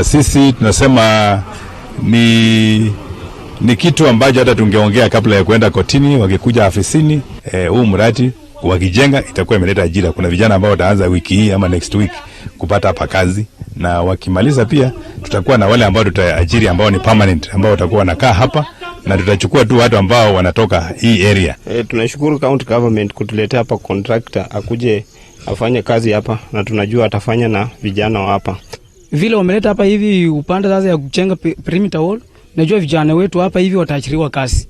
sisi tunasema ni kitu ambacho hata tungeongea kabla ya kwenda kotini. Wakikuja afisini, huu mradi wakijenga itakuwa imeleta ajira. Kuna vijana ambao wataanza wiki hii ama next week kupata hapa kazi, na wakimaliza pia tutakuwa na wale ambao tutaajiri ambao ni permanent, ambao watakuwa wanakaa hapa, na tutachukua tu watu ambao wanatoka hii area. Tunashukuru county government kutuletea hapa contractor akuje afanye kazi hapa, na tunajua atafanya na vijana hapa. Vile wameleta hapa hivi upande sasa ya kujenga perimeter wall, najua vijana wetu hapa hivi wataachiriwa kazi.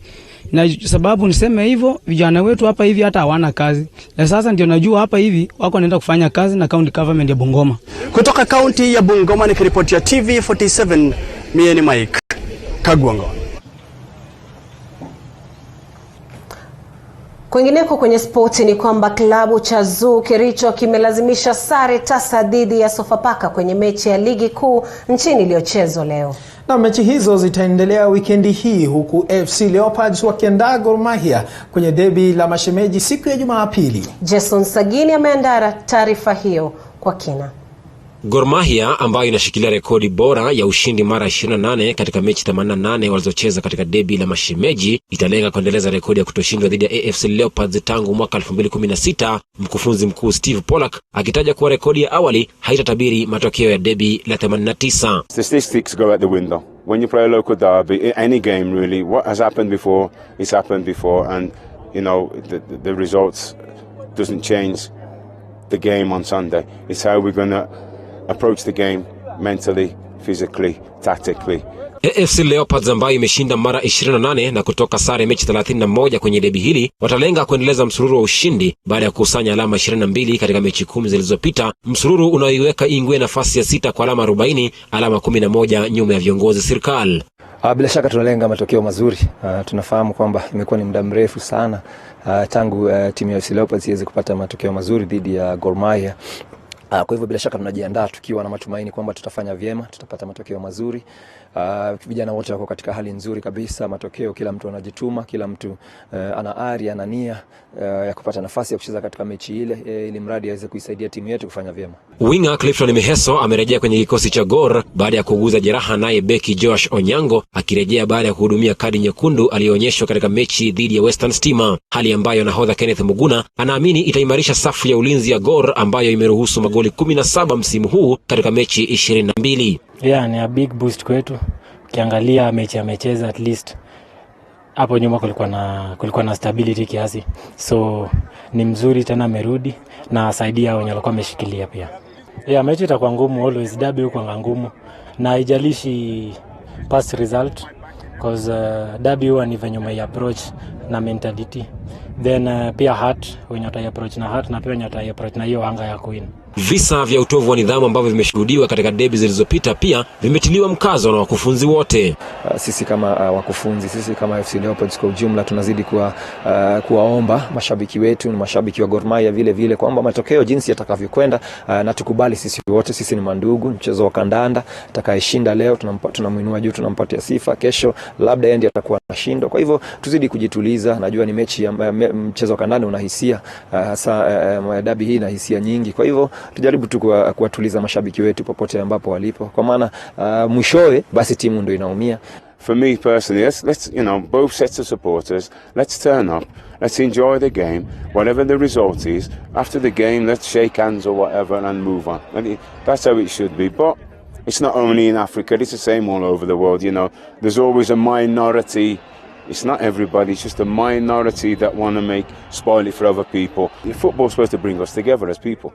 Na sababu niseme hivyo, vijana wetu hapa hivi hata hawana kazi. Na sasa ndio najua hapa hivi wako wanaenda kufanya kazi na county government ya Bungoma. Kutoka county ya Bungoma nikiripoti ya TV47, mimi ni Mike Kagwango. Kwingineko kwenye spoti ni kwamba klabu cha Zoo Kericho kimelazimisha sare tasa dhidi ya Sofapaka kwenye mechi ya ligi kuu nchini iliyochezwa leo. Na mechi hizo zitaendelea wikendi hii, huku FC Leopards wakiandaa Gor Mahia kwenye derby la mashemeji siku ya Jumapili. Jason Sagini ameandaa taarifa hiyo kwa kina. Gor Mahia ambayo inashikilia rekodi bora ya ushindi mara 28 katika mechi 88 walizocheza katika derby la mashemeji italenga kuendeleza rekodi ya kutoshindwa dhidi ya AFC Leopards tangu mwaka 2016, mkufunzi mkuu Steve Pollack akitaja kuwa rekodi ya awali haitatabiri matokeo ya derby la 89. Statistics go out the window. When you play a local derby, any game really, what has happened before is happened before, and you know the results doesn't change the game on Sunday. It's how we're going to approach the game mentally, physically, tactically. AFC Leopards ambayo imeshinda mara 28 na kutoka sare mechi 31 kwenye debi hili watalenga kuendeleza msururu wa ushindi baada ya kukusanya alama 22 katika mechi 10 zilizopita, msururu unaoiweka Ingwe nafasi ya 6 kwa alama 40, alama 11 nyuma ya viongozi serikali. Bila shaka tunalenga matokeo mazuri. Tunafahamu kwamba imekuwa ni muda mrefu sana tangu timu ya AFC Leopards iweze kupata matokeo mazuri dhidi ya Gor Mahia. Kwa hivyo bila shaka tunajiandaa tukiwa na matumaini kwamba tutafanya vyema, tutapata matokeo mazuri. Vijana wote wako katika hali nzuri kabisa, matokeo kila mtu anajituma, kila mtu ana ari, ana nia ya kupata nafasi ya kucheza katika mechi ile ili mradi aweze kuisaidia timu yetu kufanya vyema. Winger Clifton Miheso amerejea kwenye kikosi cha Gor baada ya kuuguza jeraha, naye beki Josh Onyango akirejea baada ya kuhudumia kadi nyekundu aliyoonyeshwa katika mechi dhidi ya Western Stima, hali ambayo nahodha Kenneth Muguna anaamini itaimarisha safu ya ulinzi ya Gor ambayo imeruhusu magoli 17 msimu huu katika mechi 22. Ni a big boost kwetu. Ukiangalia mechi amecheza, at least hapo nyuma kulikuwa na stability kiasi. So ni mzuri tena amerudi na saidia wenye walikuwa wameshikilia pia. Mechi itakuwa ngumu, always derby huwa ngumu. Na haijalishi past result because derby huwa ni venye ume approach na mentality. Then pia heart, wenye utai approach na heart na pia wenye utai approach na hiyo anga ya kuwin. Visa vya utovu wa nidhamu ambavyo vimeshuhudiwa katika debi zilizopita pia vimetiliwa mkazo na wakufunzi wote. Sisi kama wakufunzi, sisi kama FC Leopards kwa ujumla tunazidi kuwaomba mashabiki wetu na mashabiki wa Gor Mahia vile vile kwamba matokeo jinsi yatakavyokwenda na tukubali sisi wote, sisi ni mandugu. Mchezo wa kandanda, atakayeshinda leo tunamuinua juu, tunampatia sifa. Kesho labda yeye ndiye atakuwa anashinda. Kwa hivyo tuzidi kujituliza. Najua ni mechi ya mchezo wa kandanda unahisia, hasa dabi hii ina hisia nyingi. Kwa hivyo tujaribu tu kuwatuliza mashabiki wetu popote ambapo walipo, kwa maana mwishowe basi timu ndio inaumia. For me personally, let's both sets of supporters, let's turn up, let's enjoy the game, whatever the result is. After the game, let's shake hands or whatever and move on. And that's how it should be. But it's not only in Africa, it's the same all over the world. There's always a minority. It's not everybody, it's just a minority that want to spoil it for other people. Football's supposed to bring us together as people,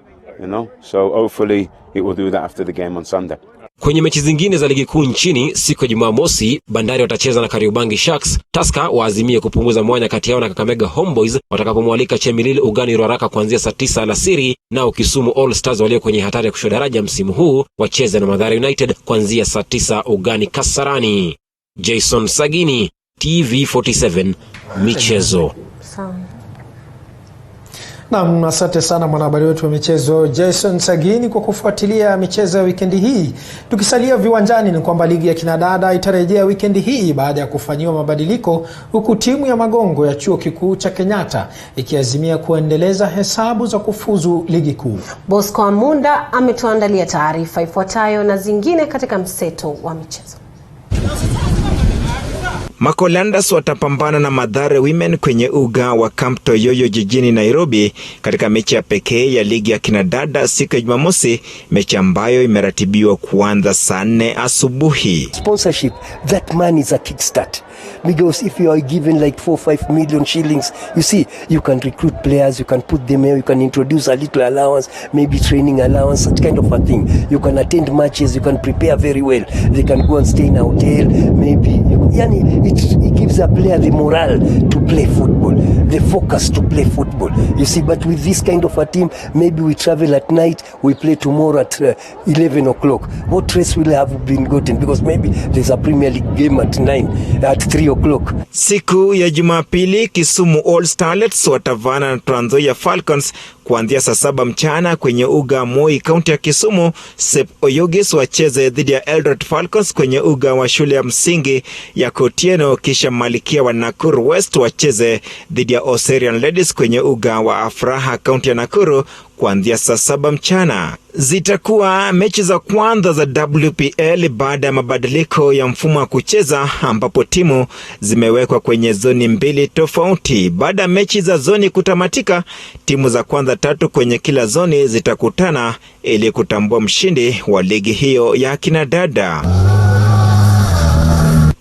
So hopefully it will do that after the game on Sunday. Kwenye mechi zingine za ligi kuu nchini, siku ya Jumamosi, Bandari watacheza na Kariobangi Sharks. Tusker waazimie kupunguza mwanya kati yao na Kakamega Homeboys watakapomwalika Chemelil ugani Ruaraka kuanzia saa 9 alasiri, nao Kisumu All Stars walio kwenye hatari ya kushuka daraja msimu huu wacheze na Mathare United kuanzia saa 9 ugani Kasarani. Jason Sagini, TV47 Michezo. Naam, asante sana mwanahabari wetu wa michezo Jason Sagini kwa kufuatilia michezo ya wikendi hii. Tukisalia viwanjani ni kwamba ligi ya kinadada itarejea wikendi hii baada ya kufanyiwa mabadiliko, huku timu ya Magongo ya Chuo Kikuu cha Kenyatta ikiazimia kuendeleza hesabu za kufuzu ligi kuu. Bosco Amunda ametuandalia taarifa ifuatayo na zingine katika mseto wa michezo. Makolandas watapambana na Mathare Women kwenye uga wa Camp Toyoyo jijini Nairobi katika mechi ya pekee ya ligi ya kinadada siku ya Jumamosi, mechi ambayo imeratibiwa kuanza saa 4 asubuhi. Sponsorship, that money is a kickstart. Because if you are given like 4-5 million shillings, you see, you can recruit players, you can put them here, you can introduce a little allowance, maybe training allowance, such kind of a thing. You can attend matches, you can prepare very well. They can go and stay in a hotel, maybe. It gives a player the morale to play football, the focus to play football. You see, but with this kind of a team, maybe we travel at night, we play tomorrow at 11 o'clock. What rest will have been gotten? Because maybe there's a Premier League game at 3 o'clock. Siku ya Jumapili, Kisumu All Starlets watavana na Trans Nzoia Falcons kuanzia saa 7 mchana kwenye uga Moi, kaunti ya Kisumu. Sep Oyugis wacheze dhidi ya Eldoret Falcons kwenye uga wa shule ya msingi ya Kotieno, kisha Malikia wa Nakuru West wacheze dhidi ya Oserian Ladies kwenye uga wa Afraha, kaunti ya Nakuru kuanzia saa 7 mchana. Zitakuwa mechi za kwanza za WPL baada ya mabadiliko ya mfumo wa kucheza, ambapo timu zimewekwa kwenye zoni 2 tofauti. Baada ya mechi za zoni kutamatika, timu za kwanza 3 kwenye kila zoni zitakutana ili kutambua mshindi wa ligi hiyo ya kinadada.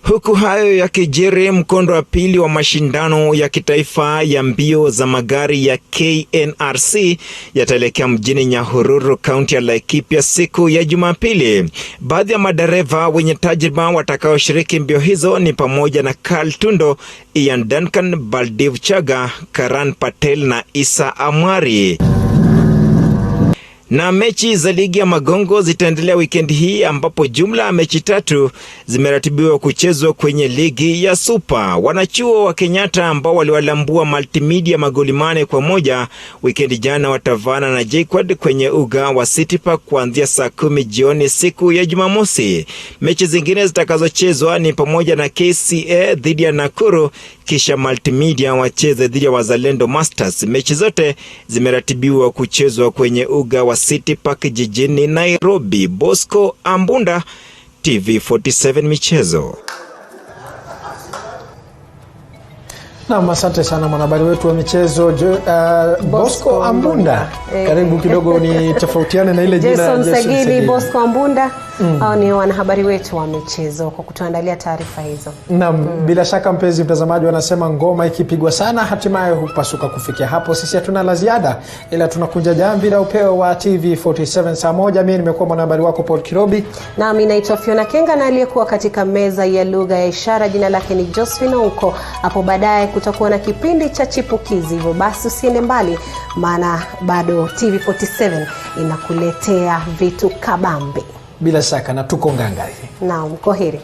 Huku hayo yakijiri, mkondo wa pili wa mashindano ya kitaifa ya mbio za magari ya KNRC yataelekea mjini Nyahururu, kaunti ya Laikipia siku ya Jumapili. Baadhi ya madereva wenye tajriba watakaoshiriki mbio hizo ni pamoja na Carl Tundo, Ian Duncan, Baldiv Chaga, Karan Patel na Isa Amwari. Na mechi za ligi ya Magongo zitaendelea weekend hii, ambapo jumla ya mechi 3 zimeratibiwa kuchezwa kwenye ligi ya Super. Wanachuo wa Kenyatta ambao waliwalambua Multimedia magoli 8-1 weekend jana watavana na JKUAT kwenye uga wa City Park kuanzia saa 10 jioni siku ya Jumamosi. Mechi zingine zitakazochezwa ni pamoja na KCA dhidi ya Nakuru, kisha Multimedia wacheze dhidi ya Wazalendo Masters. Mechi zote zimeratibiwa kuchezwa kwenye uga wa City Park jijini Nairobi. Bosco Ambunda, TV47 Michezo. Naam, asante sana mwanahabari wetu wa michezo Bosco Ambunda. Karibu kidogo ni tofautiane na ile jina Jason Sagini. Bosco Ambunda. Hao ni wanahabari wetu wa michezo kwa kutuandalia taarifa hizo. Naam, bila shaka mpenzi mtazamaji, wanasema ngoma ikipigwa sana hatimaye hupasuka. Kufikia hapo sisi hatuna la ziada, ila tunakunja jamvi la Upeo wa TV47 saa 1. Mimi nimekuwa mwanahabari wako Paul Kirobi. Na mimi naitwa Fiona Kenga, na aliyekuwa katika meza ya lugha ya ishara jina lake ni Josephine Ouko. Hapo baadaye kutakuwa na kipindi cha chipukizi. Hivyo basi usiende mbali, maana bado TV47 inakuletea vitu kabambe. Bila shaka na tuko ngangari. Naam, kwaheri.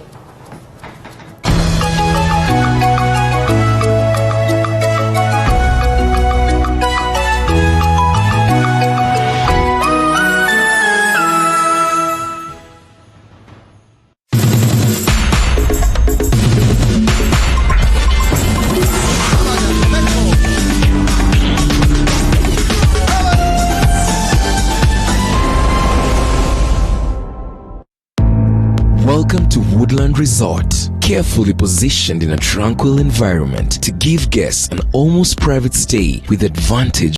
Welcome to Woodland Resort, carefully positioned in a tranquil environment to give guests an almost private stay with advantage